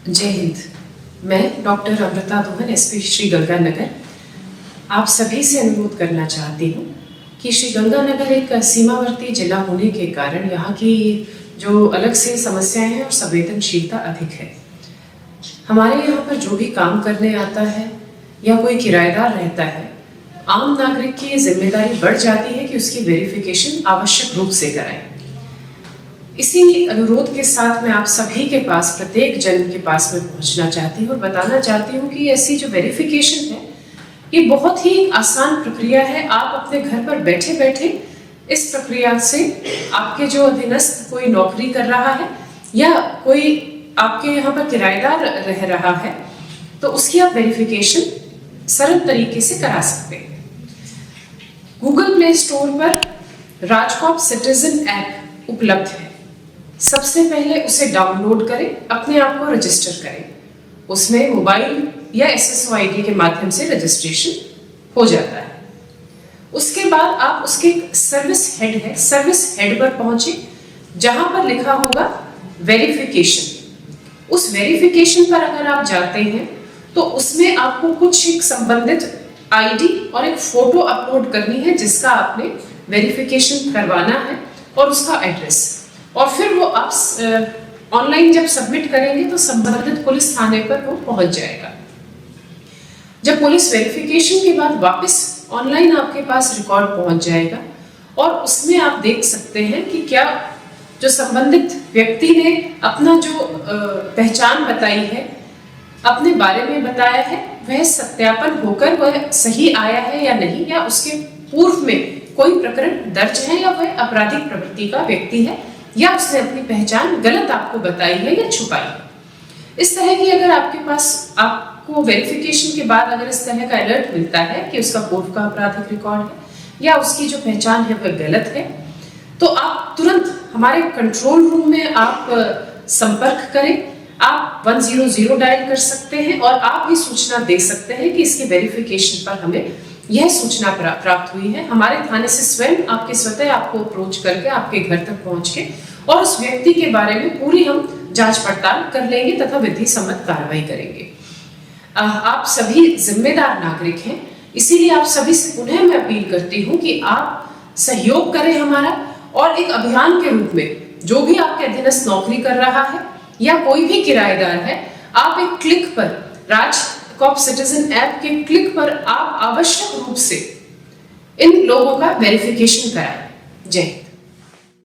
जय हिंद। मैं डॉक्टर अमृता दोहन, एसपी श्री गंगानगर, आप सभी से अनुरोध करना चाहती हूँ कि श्री गंगानगर एक सीमावर्ती जिला होने के कारण यहाँ की जो अलग से समस्याएं हैं और संवेदनशीलता अधिक है। हमारे यहाँ पर जो भी काम करने आता है या कोई किराएदार रहता है, आम नागरिक की जिम्मेदारी बढ़ जाती है कि उसकी वेरिफिकेशन आवश्यक रूप से कराएं। इसी अनुरोध के साथ मैं आप सभी के पास, प्रत्येक जन के पास में पहुंचना चाहती हूँ और बताना चाहती हूँ कि ऐसी जो वेरिफिकेशन है ये बहुत ही आसान प्रक्रिया है। आप अपने घर पर बैठे बैठे इस प्रक्रिया से, आपके जो अधीनस्थ कोई नौकरी कर रहा है या कोई आपके यहाँ पर किराएदार रह रहा है, तो उसकी आप वेरिफिकेशन सरल तरीके से करा सकते हैं। गूगल प्ले स्टोर पर राजकॉप सिटीजन ऐप उपलब्ध है। सबसे पहले उसे डाउनलोड करें, अपने आप को रजिस्टर करें। उसमें मोबाइल या SSO ID के माध्यम से रजिस्ट्रेशन हो जाता है। उसके बाद आप उसके सर्विस हेड है, सर्विस हेड पर पहुंचे, जहां पर लिखा होगा वेरिफिकेशन। उस वेरिफिकेशन पर अगर आप जाते हैं तो उसमें आपको कुछ एक संबंधित ID और एक फोटो अपलोड करनी है जिसका आपने वेरिफिकेशन करवाना है, और उसका एड्रेस। और फिर वो आप ऑनलाइन जब सबमिट करेंगे तो संबंधित पुलिस थाने पर वो पहुंच जाएगा। जब पुलिस वेरिफिकेशन के बाद वापस ऑनलाइन आपके पास रिकॉर्ड पहुंच जाएगा, और उसमें आप देख सकते हैं कि क्या जो संबंधित व्यक्ति ने अपना जो पहचान बताई है, अपने बारे में बताया है, वह सत्यापन होकर वह सही आया है या नहीं, या उसके पूर्व में कोई प्रकरण दर्ज है, या वह आपराधिक प्रवृत्ति का व्यक्ति है, या उसने अपनी पहचान गलत आपको बताई है या छुपाई है। इस तरह की अगर आपके पास, आपको वेरिफिकेशन के बाद अगर इस तरह का अलर्ट मिलता है कि उसका पूर्व का आपराधिक रिकॉर्ड है या उसकी जो पहचान है वह गलत है, तो आप तुरंत हमारे कंट्रोल रूम में आप संपर्क करें। आप 100 डायल कर सकते हैं और आप ये सूचना दे सकते हैं कि इसके वेरिफिकेशन पर हमें यह सूचना प्राप्त हुई है। हमारे थाने से स्वयं आपके स्वतः आपको अप्रोच करके आपके घर तक पहुंच के और उस व्यक्ति के बारे में पूरी हम जांच पड़ताल कर लेंगे तथा विधि सम्मत कार्रवाई करेंगे। आप सभी जिम्मेदार नागरिक हैं, इसीलिए आप सभी से पुनः मैं अपील करती हूं कि आप सहयोग करें हमारा, और एक अभियान के रूप में जो भी आपके अधीनस्थ नौकरी कर रहा है या कोई भी किराएदार है, आप एक क्लिक पर, राजकॉप सिटीजन ऐप के क्लिक पर आप आवश्यक रूप से इन लोगों का वेरिफिकेशन कराएं। जय